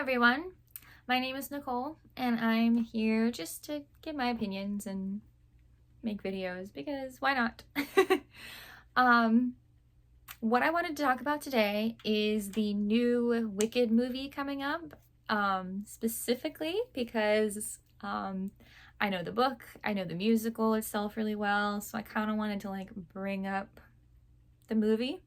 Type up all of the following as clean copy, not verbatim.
everyone, my name is Nicole and I'm here just to give my opinions and make videos because why not? um, what I wanted to talk about today is the new Wicked movie coming up, specifically because I know the book, I know the musical itself really well, so I kind of wanted to bring up the movie.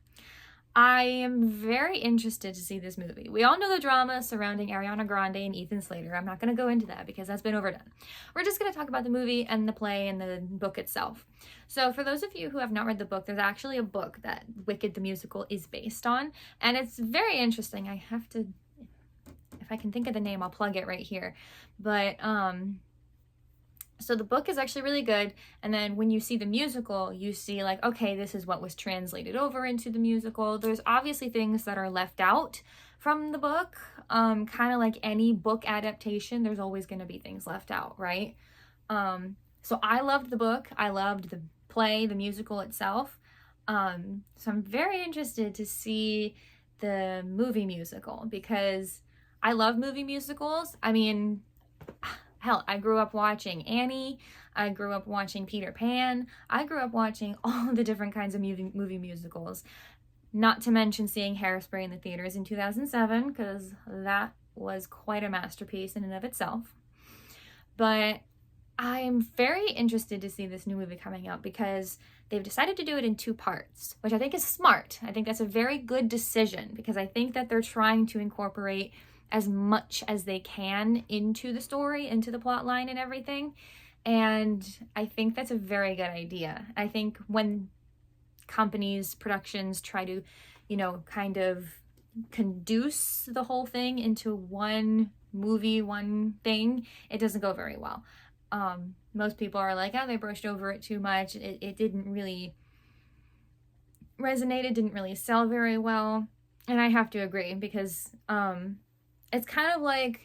I am very interested to see this movie. We all know the drama surrounding Ariana Grande and Ethan Slater. I'm not going to go into that because that's been overdone. We're just going to talk about the movie and the play and the book itself. So for those of you who have not read the book, there's actually a book that Wicked the Musical is based on, and it's very interesting. I have to, if I can think of the name, I'll plug it right here. But so the book is actually really good, and then when you see the musical, you see okay, this is what was translated over into the musical. There's obviously things that are left out from the book, kind of like any book adaptation. There's always going to be things left out, right? So I loved the book, I loved the play, the musical itself. So I'm very interested to see the movie musical because I love movie musicals. I mean, hell, I grew up watching Annie, I grew up watching Peter Pan, I grew up watching all the different kinds of movie musicals, not to mention seeing Hairspray in the theaters in 2007, because that was quite a masterpiece in and of itself. But I'm very interested to see this new movie coming out because they've decided to do it in 2 parts, which I think is smart. I think that's a very good decision because I think that they're trying to incorporate as much as they can into the story, into the plot line and everything. And I think that's a very good idea. I think when companies, productions try to, kind of conduce the whole thing into one movie, one thing, it doesn't go very well. Most people are like, oh, they brushed over it too much. It didn't really resonate. It didn't really sell very well. And I have to agree because, it's kind of like,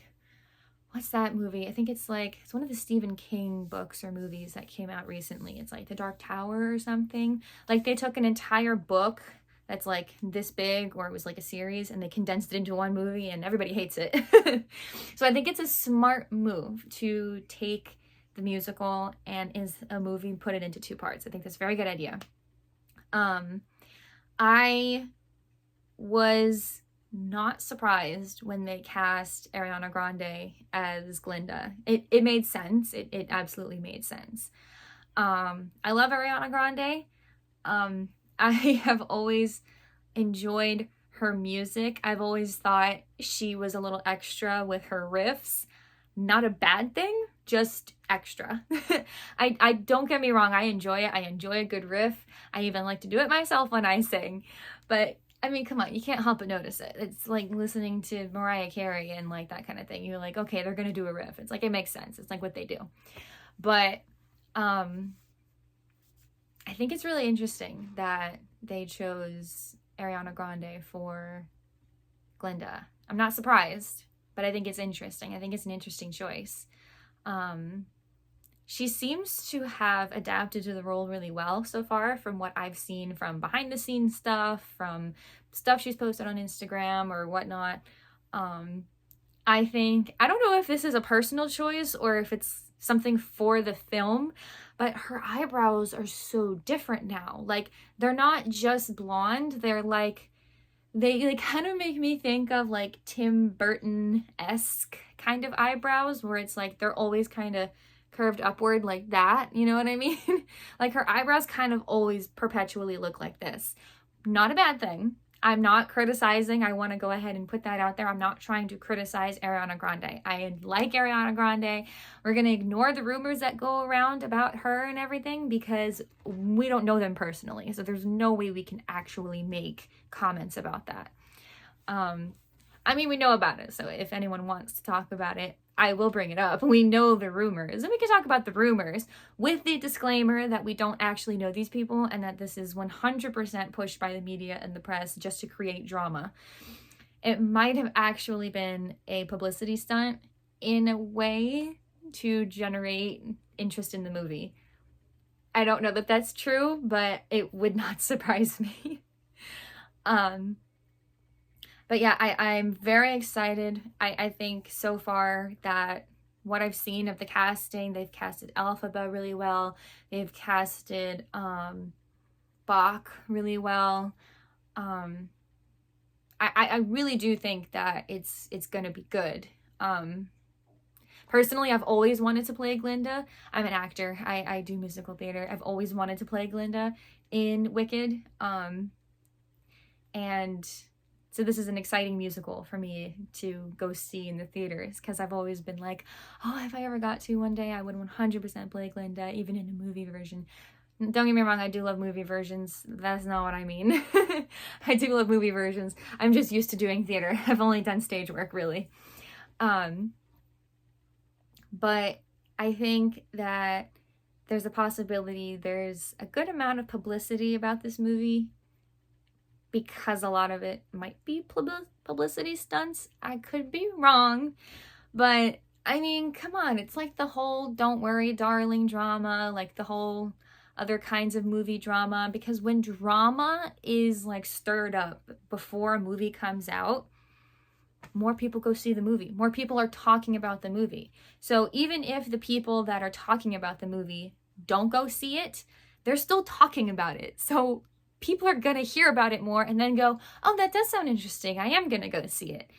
what's that movie? I think it's one of the Stephen King books or movies that came out recently. It's like The Dark Tower or something. They took an entire book that's this big, or it was a series, and they condensed it into one movie and everybody hates it. So I think it's a smart move to take the musical and is a movie, put it into 2 parts. I think that's a very good idea. I was not surprised when they cast Ariana Grande as Glinda. It made sense. It absolutely made sense. I love Ariana Grande. I have always enjoyed her music. I've always thought she was a little extra with her riffs. Not a bad thing, just extra. I don't get me wrong, I enjoy it. I enjoy a good riff. I even like to do it myself when I sing. But I mean, come on, you can't help but notice it. It's like listening to Mariah Carey and that kind of thing. You're like, okay, they're gonna do a riff. It's it makes sense. It's what they do. But I think it's really interesting that they chose Ariana Grande for Glinda. I'm not surprised, but I think it's interesting. I think it's an interesting choice. She seems to have adapted to the role really well so far from what I've seen from behind the scenes stuff, from stuff she's posted on Instagram or whatnot. I don't know if this is a personal choice or if it's something for the film, but her eyebrows are so different now. They're not just blonde, they're they kind of make me think of Tim Burton-esque kind of eyebrows, where it's they're always kind of curved upward like that, you know what I mean? Her eyebrows kind of always perpetually look like this. Not a bad thing. I'm not criticizing. I want to go ahead and put that out there. I'm not trying to criticize Ariana Grande. I like Ariana Grande. We're going to ignore the rumors that go around about her and everything because we don't know them personally. So there's no way we can actually make comments about that. I mean, we know about it. So if anyone wants to talk about it, I will bring it up. We know the rumors, and we can talk about the rumors with the disclaimer that we don't actually know these people and that this is 100% pushed by the media and the press just to create drama. It might have actually been a publicity stunt in a way to generate interest in the movie. I don't know that that's true, but it would not surprise me. But yeah, I'm very excited. I think so far that what I've seen of the casting, they've casted Elphaba really well. They've casted Bach really well. I really do think that it's gonna be good. Personally, I've always wanted to play Glinda. I'm an actor. I do musical theater. I've always wanted to play Glinda in Wicked. And so this is an exciting musical for me to go see in the theaters, because I've always been like, oh, if I ever got to one day, I would 100% play Glinda, even in a movie version. Don't get me wrong, I do love movie versions. That's not what I mean. I do love movie versions. I'm just used to doing theater. I've only done stage work, really. But I think that there's a possibility there's a good amount of publicity about this movie, because a lot of it might be publicity stunts. I could be wrong, but I mean, come on, it's like the whole Don't Worry Darling drama, like the whole other kinds of movie drama, because when drama is like stirred up before a movie comes out, more people go see the movie. More people are talking about the movie. So even if the people that are talking about the movie don't go see it, they're still talking about it. So people are going to hear about it more and then go, oh, that does sound interesting. I am going to go see it.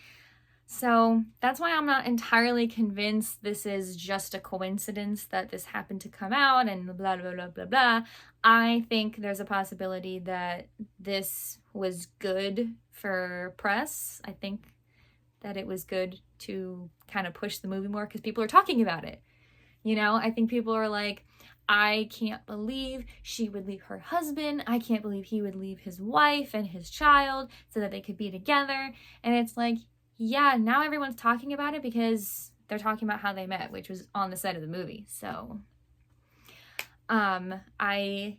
So that's why I'm not entirely convinced this is just a coincidence that this happened to come out and blah, blah, blah, blah, blah. I think there's a possibility that this was good for press. I think that it was good to kind of push the movie more because people are talking about it. You know, I think people are like, I can't believe she would leave her husband. I can't believe he would leave his wife and his child so that they could be together. And it's like, yeah, now everyone's talking about it because they're talking about how they met, which was on the set of the movie. So, I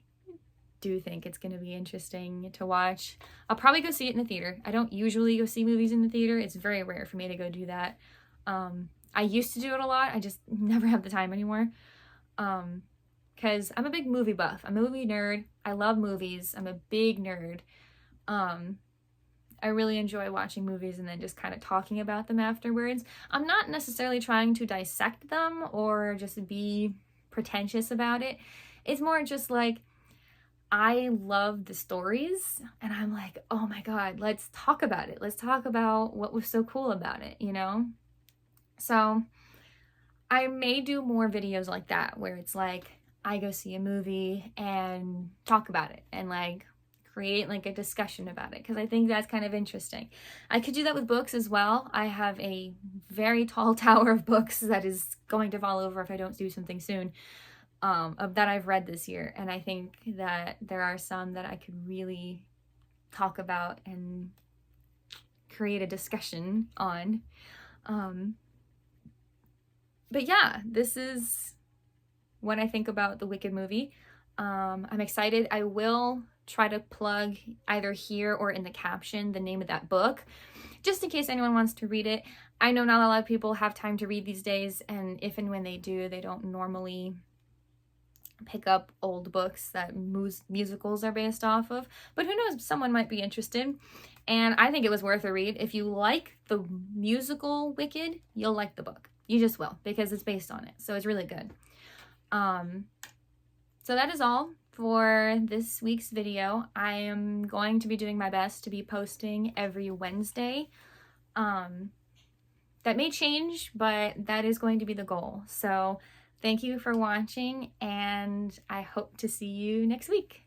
do think it's going to be interesting to watch. I'll probably go see it in the theater. I don't usually go see movies in the theater. It's very rare for me to go do that. I used to do it a lot. I just never have the time anymore. Because I'm a big movie buff. I'm a movie nerd. I love movies. I'm a big nerd. I really enjoy watching movies and then just kind of talking about them afterwards. I'm not necessarily trying to dissect them or just be pretentious about it. It's more just like, I love the stories and I'm like, oh my God, let's talk about it. Let's talk about what was so cool about it, you know? So I may do more videos like that where it's like, I go see a movie and talk about it and like create like a discussion about it, because I think that's kind of interesting. I could do that with books as well. I have a very tall tower of books that is going to fall over if I don't do something soon, of that I've read this year, and I think that there are some that I could really talk about and create a discussion on. But yeah, this is what I think about the Wicked movie. I'm excited. I will try to plug either here or in the caption the name of that book, just in case anyone wants to read it. I know not a lot of people have time to read these days, and if and when they do, they don't normally pick up old books that musicals are based off of. But who knows, someone might be interested. And I think it was worth a read. If you like the musical Wicked, you'll like the book. You just will, because it's based on it. So it's really good. So that is all for this week's video. I am going to be doing my best to be posting every Wednesday. That may change, but that is going to be the goal. So thank you for watching, and I hope to see you next week.